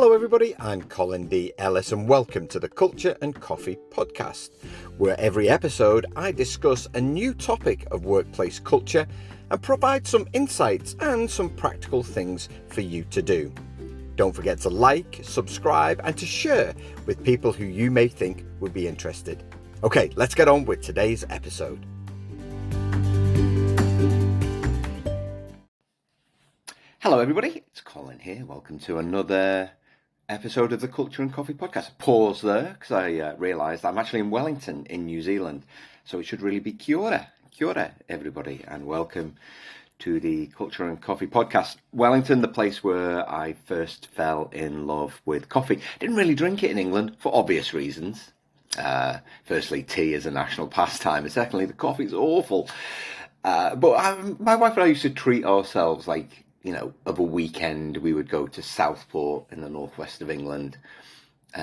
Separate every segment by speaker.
Speaker 1: Hello everybody, I'm Colin D. Ellis and welcome to the Culture and Coffee podcast, where every episode I discuss a new topic of workplace culture and provide some insights and some practical things for you to do. Don't forget to like, subscribe and to share with people who you may think would be interested. Okay, let's get on with today's episode. Hello everybody, it's Colin here. Welcome to another episode of the Culture and Coffee podcast. Pause there because I realised I'm actually in Wellington in New Zealand, so it should really be kia ora everybody, and welcome to the Culture and Coffee podcast. Wellington, the place where I first fell in love with coffee. Didn't really drink it in England for obvious reasons. Firstly, tea is a national pastime, and secondly, the coffee's awful. But my wife and I used to treat ourselves like, of a weekend, we would go to Southport in the northwest of England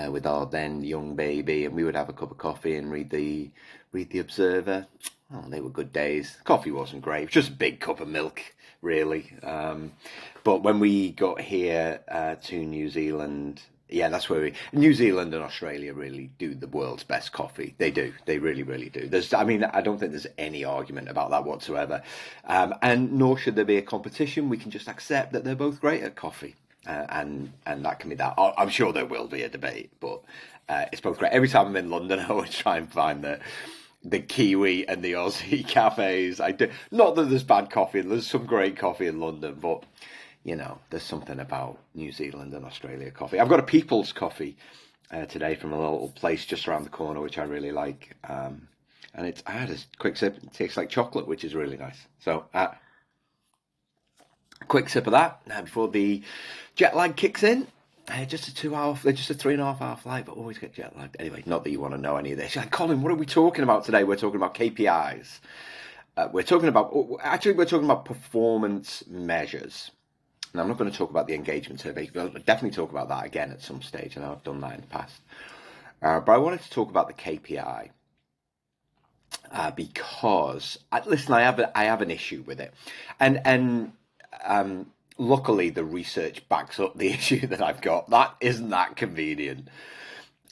Speaker 1: with our then young baby, and we would have a cup of coffee and read the Observer. Oh, they were good days. Coffee wasn't great; it was just a big cup of milk, really. But when we got here to New Zealand, yeah, that's where New Zealand and Australia really do the world's best coffee. They do. They really, really do. I don't think there's any argument about that whatsoever. And nor should there be a competition. We can just accept that they're both great at coffee. And that can be that. I'm sure there will be a debate, but it's both great. Every time I'm in London, I always try and find the Kiwi and the Aussie cafes. I do. Not that there's bad coffee. There's some great coffee in London, but there's something about New Zealand and Australia coffee. I've got a People's coffee today from a little place just around the corner, which I really like. And I had a quick sip. It tastes like chocolate, which is really nice. So, quick sip of that before the jet lag kicks in. Just a 3.5 hour flight, but always get jet lagged. Anyway, not that you want to know any of this. Colin, what are we talking about today? We're talking about KPIs. We're talking about performance measures. Now, I'm not going to talk about the engagement survey, but I'll definitely talk about that again at some stage. I know I've done that in the past. But I wanted to talk about the KPI because, listen, I have an issue with it. And luckily, the research backs up the issue that I've got. That isn't that convenient.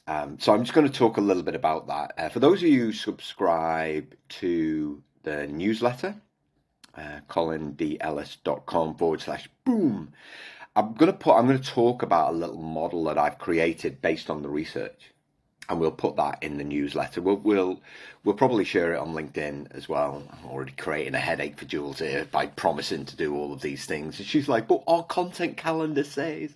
Speaker 1: So I'm just going to talk a little bit about that. For those of you who subscribe to the newsletter, colindellis.com/boom. I'm going to talk about a little model that I've created based on the research, and we'll put that in the newsletter. We'll probably share it on LinkedIn as well. I'm already creating a headache for Jules here by promising to do all of these things, and she's like, "But our content calendar says."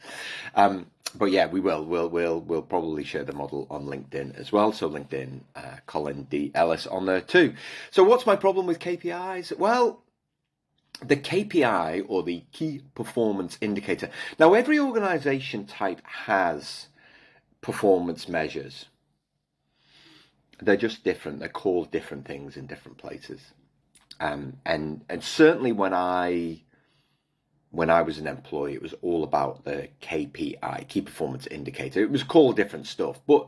Speaker 1: But yeah, we will. We'll probably share the model on LinkedIn as well. So LinkedIn, Colin D. Ellis on there too. So what's my problem with KPIs? Well, the KPI, or the key performance indicator. Now, every organization type has performance measures. They're just different. They're called different things in different places. And certainly when I was an employee, it was all about the KPI, key performance indicator. It was called different stuff, but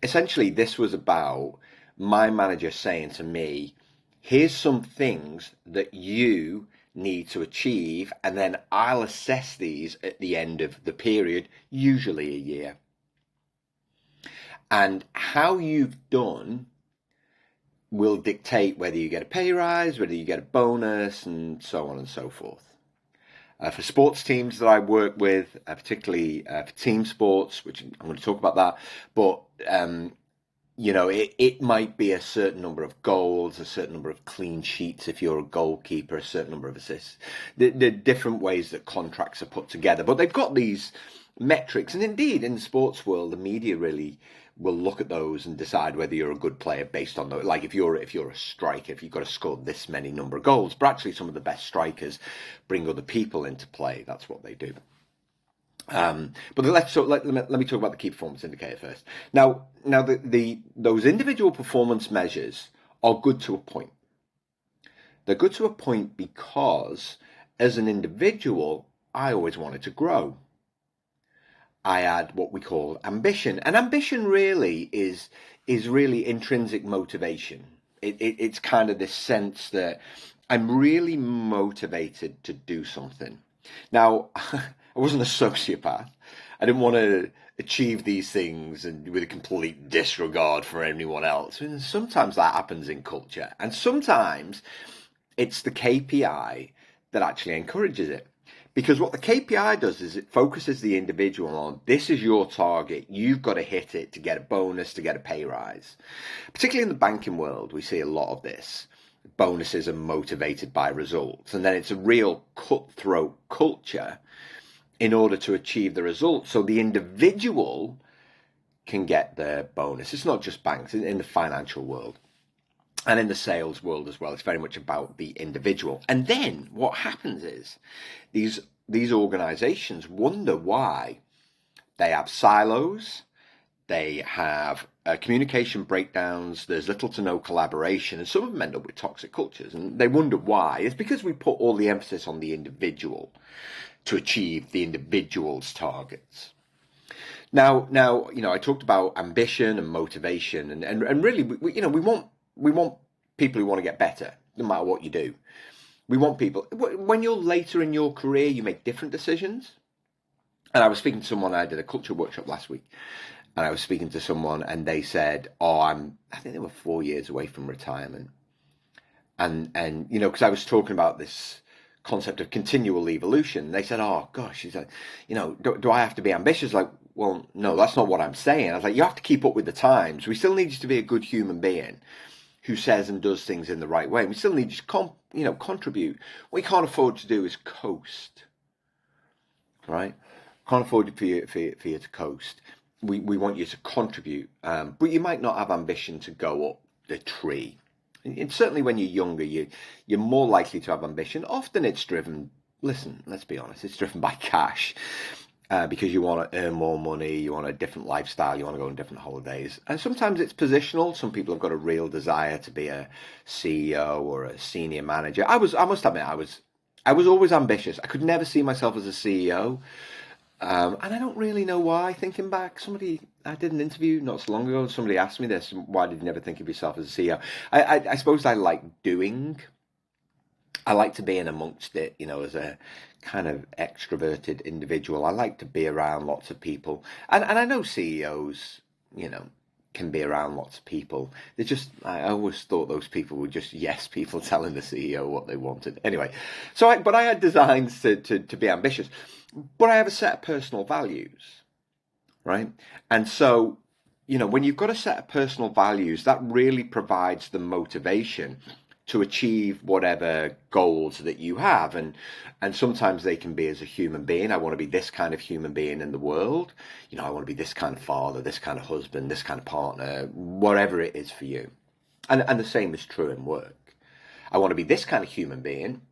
Speaker 1: essentially this was about my manager saying to me, here's some things that you need to achieve, and then I'll assess these at the end of the period, usually a year. And how you've done will dictate whether you get a pay rise, whether you get a bonus, and so on and so forth. For sports teams that I work with, particularly for team sports, which I'm going to talk about that, but it might be a certain number of goals, a certain number of clean sheets if you're a goalkeeper, a certain number of assists. The different ways that contracts are put together, but they've got these metrics. And indeed, in the sports world, the media really will look at those and decide whether you're a good player based on those. Like if you're a striker, if you've got to score this many number of goals. But actually, some of the best strikers bring other people into play. That's what they do. But let me talk about the key performance indicator first. Now those individual performance measures are good to a point. They're good to a point because as an individual, I always wanted to grow. I had what we call ambition, and ambition really is really intrinsic motivation. It's kind of this sense that I'm really motivated to do something. Now, I wasn't a sociopath. I didn't want to achieve these things and with a complete disregard for anyone else. And sometimes that happens in culture, and sometimes it's the KPI that actually encourages it. Because what the KPI does is it focuses the individual on, this is your target, you've got to hit it to get a bonus, to get a pay rise. Particularly in the banking world, we see a lot of this. Bonuses are motivated by results, and then it's a real cutthroat culture in order to achieve the results. So the individual can get their bonus. It's not just banks, in the financial world. And in the sales world as well, it's very much about the individual. And then what happens is these organizations wonder why they have silos, they have communication breakdowns, there's little to no collaboration, and some of them end up with toxic cultures. And they wonder why. It's because we put all the emphasis on the individual to achieve the individual's targets. Now, I talked about ambition and motivation, and really, we want people who want to get better, no matter what you do. We want people, when you're later in your career, you make different decisions. And I was speaking to someone, I did a culture workshop last week, and I was speaking to someone, and they said, I think they were 4 years away from retirement. And because I was talking about this concept of continual evolution, they said, oh gosh, she's like, do I have to be ambitious? Like, well, no, that's not what I'm saying. I was like, you have to keep up with the times. We still need you to be a good human being who says and does things in the right way. We still need you to contribute. What we can't afford to do is coast, right? Can't afford for you to coast. We want you to contribute, but you might not have ambition to go up the tree. And certainly when you're younger, you're more likely to have ambition. Often it's driven, listen, let's be honest, it's driven by cash. Because you want to earn more money, you want a different lifestyle, you want to go on different holidays. And sometimes it's positional. Some people have got a real desire to be a CEO or a senior manager. I must admit, I was always ambitious. I could never see myself as a CEO. And I don't really know why, thinking back. I did an interview not so long ago, somebody asked me this, why did you never think of yourself as a CEO? I suppose I like doing. I like to be in amongst it, as a kind of extroverted individual. I like to be around lots of people. And I know CEOs, can be around lots of people. I always thought those people were just yes people telling the CEO what they wanted. Anyway, but I had designs to be ambitious. But I have a set of personal values, right? And so, when you've got a set of personal values, that really provides the motivation to achieve whatever goals that you have. And sometimes they can be as a human being. I want to be this kind of human being in the world. I want to be this kind of father, this kind of husband, this kind of partner, whatever it is for you. And the same is true in work. I want to be this kind of human being,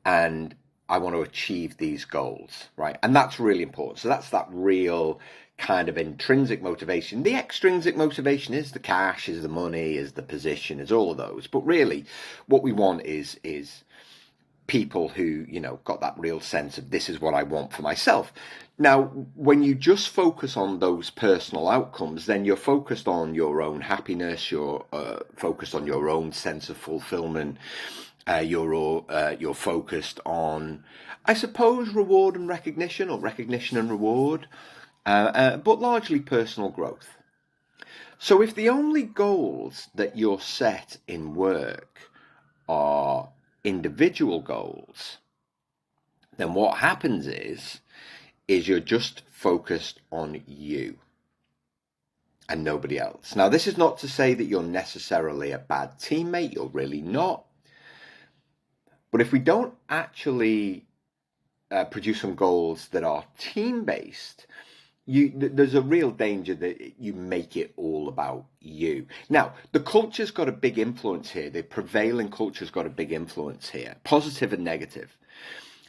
Speaker 1: and I want to achieve these goals, right? And that's really important. So that's that real kind of intrinsic motivation. The extrinsic motivation is the cash, is the money, is the position, is all of those. But really, what we want is people who, got that real sense of, this is what I want for myself. Now, when you just focus on those personal outcomes, then you're focused on your own happiness, you're focused on your own sense of fulfillment. You're focused on, I suppose, reward and recognition, or recognition and reward, but largely personal growth. So if the only goals that you're set in work are individual goals, then what happens is you're just focused on you and nobody else. Now, this is not to say that you're necessarily a bad teammate. You're really not. But if we don't actually produce some goals that are team-based, there's a real danger that you make it all about you. Now, the culture's got a big influence here. The prevailing culture's got a big influence here, positive and negative.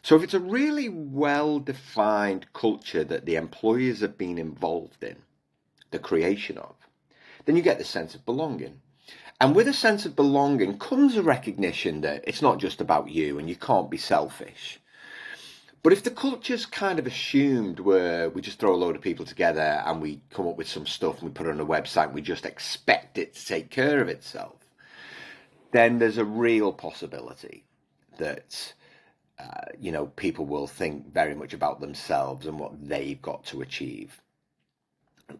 Speaker 1: So if it's a really well-defined culture that the employers have been involved in the creation of, then you get this sense of belonging. And with a sense of belonging comes a recognition that it's not just about you and you can't be selfish. But if the culture's kind of assumed where we just throw a load of people together and we come up with some stuff and we put it on a website and we just expect it to take care of itself, then there's a real possibility that people will think very much about themselves and what they've got to achieve.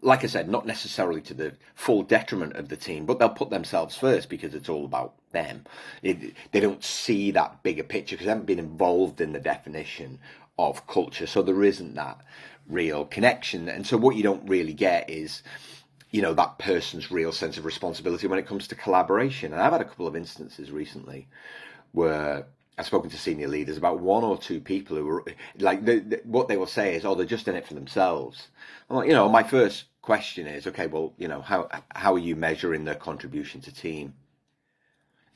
Speaker 1: Like I said, not necessarily to the full detriment of the team, but they'll put themselves first because it's all about them. They don't see that bigger picture because they haven't been involved in the definition of culture. So there isn't that real connection. And so what you don't really get is, that person's real sense of responsibility when it comes to collaboration. And I've had a couple of instances recently where I've spoken to senior leaders about one or two people who were like, what they will say is, oh, they're just in it for themselves. I'm like, my first question is, okay, well, how are you measuring their contribution to team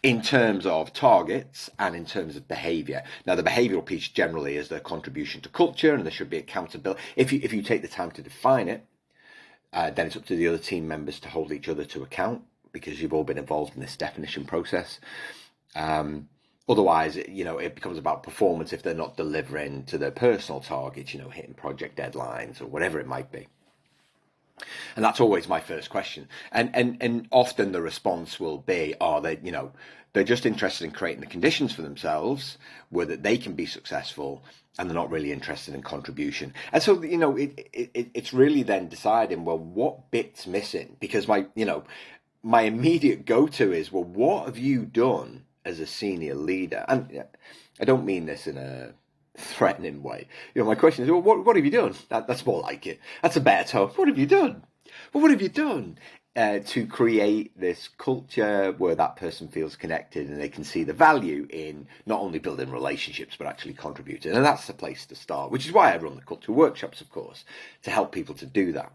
Speaker 1: in terms of targets and in terms of behavior? Now, the behavioral piece generally is their contribution to culture, and there should be accountability. If you take the time to define it, then it's up to the other team members to hold each other to account because you've all been involved in this definition process. Otherwise, it becomes about performance if they're not delivering to their personal targets, hitting project deadlines or whatever it might be. And that's always my first question. And often the response will be, they're just interested in creating the conditions for themselves where that they can be successful, and they're not really interested in contribution. And so, it's really then deciding, well, what bit's missing? Because my immediate go-to is, well, what have you done as a senior leader? And I don't mean this in a threatening way. My question is, well, what have you done? That's more like it. That's a better tone. What have you done? Well, what have you done to create this culture where that person feels connected and they can see the value in not only building relationships, but actually contributing? And that's the place to start, which is why I run the culture workshops, of course, to help people to do that.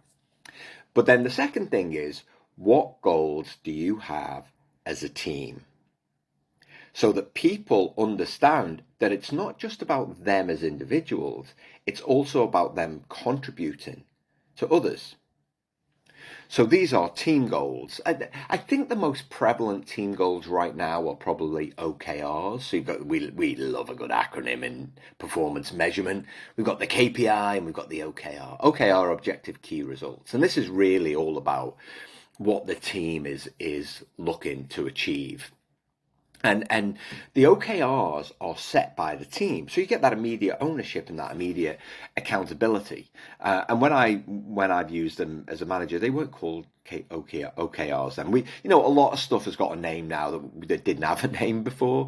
Speaker 1: But then the second thing is, what goals do you have as a team? So that people understand that it's not just about them as individuals, it's also about them contributing to others. So these are team goals. I think the most prevalent team goals right now are probably OKRs. So we love a good acronym in performance measurement. We've got the KPI and we've got the OKR. OKR, objective key results. And this is really all about what the team is looking to achieve. And the OKRs are set by the team, so you get that immediate ownership and that immediate accountability. And when I've used them as a manager, they weren't called OKRs. And a lot of stuff has got a name now that didn't have a name before.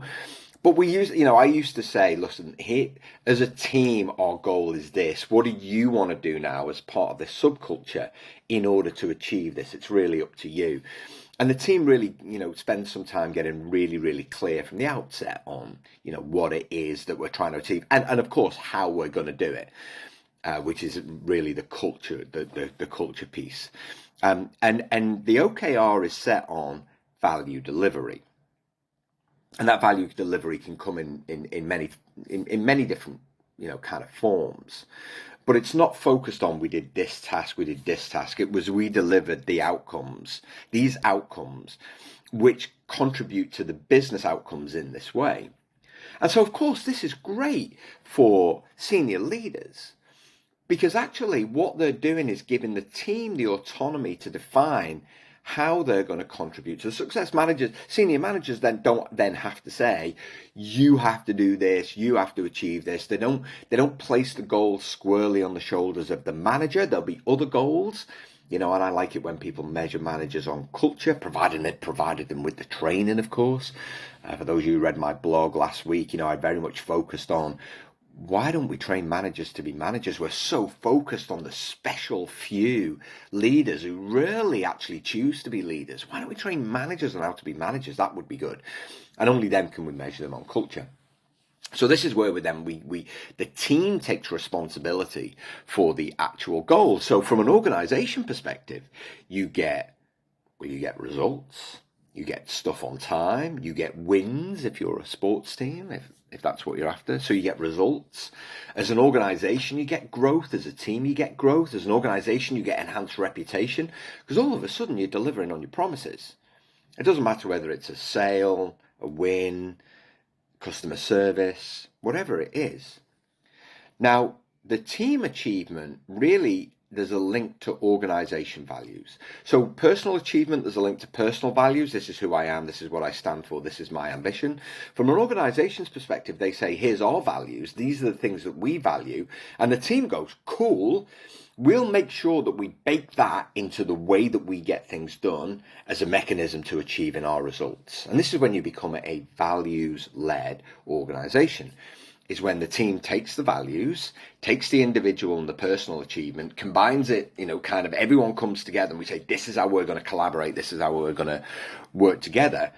Speaker 1: But I used to say, listen, here, as a team, our goal is this. What do you want to do now as part of this subculture in order to achieve this? It's really up to you. And the team really, spends some time getting really, really clear from the outset on, what it is that we're trying to achieve. And of course, how we're going to do it, which is really the culture, the culture piece. And the OKR is set on value delivery. And that value delivery can come in many different, kind of forms. But it's not focused on we did this task. It was we delivered the outcomes, these outcomes, which contribute to the business outcomes in this way. And so, of course, this is great for senior leaders because actually what they're doing is giving the team the autonomy to define how they're going to contribute to the success. Senior managers don't have to say, you have to do this, you have to achieve this. They don't place the goals squarely on the shoulders of the manager. There'll be other goals, and I like it when people measure managers on culture, provided them with the training, of course. For those of you who read my blog last week, I very much focused on, why don't we train managers to be managers? We're so focused on the special few leaders who really actually choose to be leaders. Why don't we train managers on how to be managers? That would be good. And only then can we measure them on culture. So this is where the team takes responsibility for the actual goal. So from an organization perspective, you get results, you get stuff on time, you get wins if you're a sports team, if that's what you're after. So you get results. As an organization, you get growth. As a team, you get growth. As an organization, you get enhanced reputation because all of a sudden you're delivering on your promises. It doesn't matter whether it's a sale, a win, customer service, whatever it is. Now, the team achievement really there's a link to organization values. So personal achievement, there's a link to personal values. This is who I am. This is what I stand for. This is my ambition. From an organization's perspective, they say, here's our values. These are the things that we value. And the team goes, cool. We'll make sure that we bake that into the way that we get things done as a mechanism to achieving our results. And this is when you become a values-led organization. Is when the team takes the values, takes the individual and the personal achievement, combines it, kind of everyone comes together and we say, this is how we're going to collaborate, this is how we're going to work together.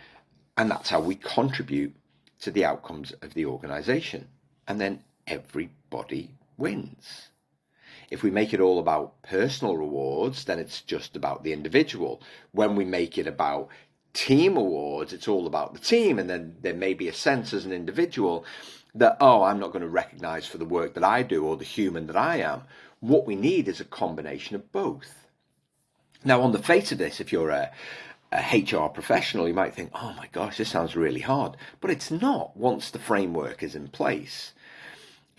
Speaker 1: And that's how we contribute to the outcomes of the organization. And then everybody wins. If we make it all about personal rewards, then it's just about the individual. When we make it about team awards, it's all about the team. And then there may be a sense as an individual that, I'm not going to recognize for the work that I do or the human that I am. What we need is a combination of both. Now, on the face of this, if you're a HR professional, you might think, oh my gosh, this sounds really hard. But it's not once the framework is in place.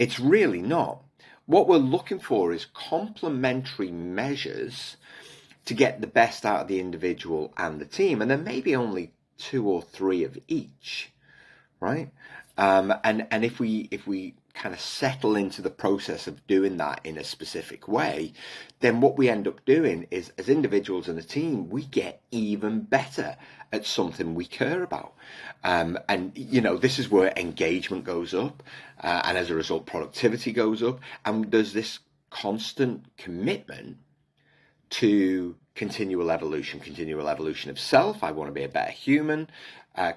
Speaker 1: It's really not. What we're looking for is complementary measures to get the best out of the individual and the team. And there may be only 2 or 3 of each, right? And if we kind of settle into the process of doing that in a specific way, then what we end up doing is, as individuals and a team, we get even better at something we care about. And this is where engagement goes up, and as a result, productivity goes up. And there's this constant commitment to continual evolution of self. I want to be a better human.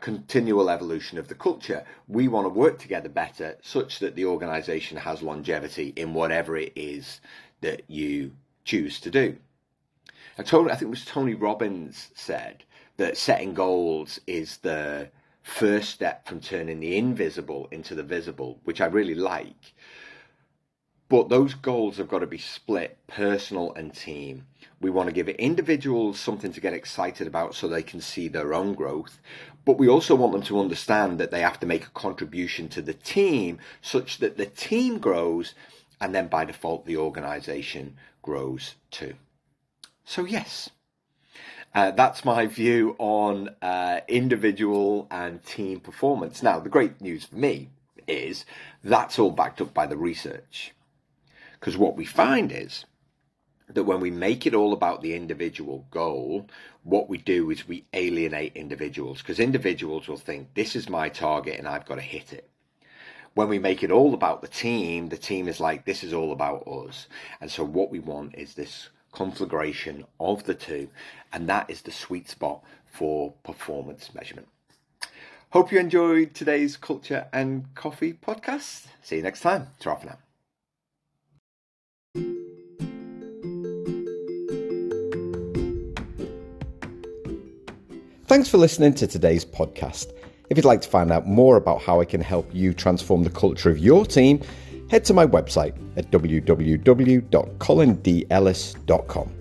Speaker 1: Continual evolution of the culture. We want to work together better such that the organization has longevity in whatever it is that you choose to do. I think it was Tony Robbins said that setting goals is the first step from turning the invisible into the visible, which I really like. But those goals have got to be split, personal and team. We want to give individuals something to get excited about so they can see their own growth. But we also want them to understand that they have to make a contribution to the team such that the team grows, and then by default, the organization grows too. So yes, that's my view on individual and team performance. Now, the great news for me is that's all backed up by the research. Because what we find is that when we make it all about the individual goal, what we do is we alienate individuals, because individuals will think, this is my target and I've got to hit it. When we make it all about the team is like, this is all about us. And so what we want is this conflagration of the two, and that is the sweet spot for performance measurement. Hope you enjoyed today's Culture and Coffee podcast. See you next time. Ta-ra for now. Thanks for listening to today's podcast. If you'd like to find out more about how I can help you transform the culture of your team, head to my website at www.colindellis.com.